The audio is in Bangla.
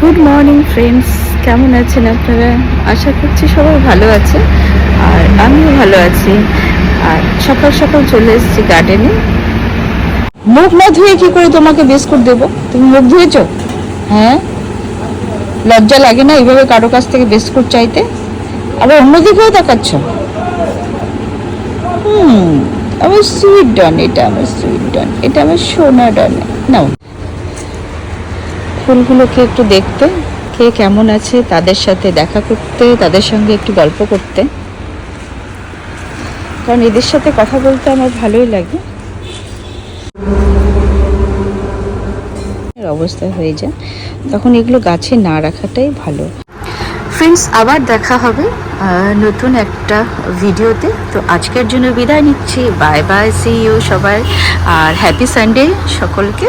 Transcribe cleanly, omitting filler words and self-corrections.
গুড মর্নিং ফ্রেন্ডস, কেমন আছেন আপনারা? আশা করছি সবাই ভালো আছে, আর আমিও ভালো আছি। আর সকাল সকাল চলে এসেছি গার্ডেনে। মুখ না ধুয়ে কি করে তোমাকে বিস্কুট দেবো? তুমি মুখ ধুয়েছো? হ্যাঁ, লজ্জা লাগে না এইভাবে কারো কাছ থেকে বিস্কুট চাইতে? আবার অন্যদিকেও তাকাচ্ছ। আমার সুইট ডন, এটা আমার সুইট ডন, এটা আমার সোনা ডন। নাও, ফুলগুলোকে একটু দেখতে, কে কেমন আছে তাদের সাথে দেখা করতে, তাদের সঙ্গে একটু গল্প করতে, কারণ এদের সাথে কথা বলতে আমার ভালোই লাগে। অবস্থা হয়ে যায় তখন এগুলো গাছে না রাখাটাই ভালো। ফ্রেন্ডস, আবার দেখা হবে নতুন একটা ভিডিওতে। তো আজকের জন্য বিদায় নিচ্ছি। বাই বাই, সি ইউ সবাই, আর হ্যাপি সানডে সকলকে।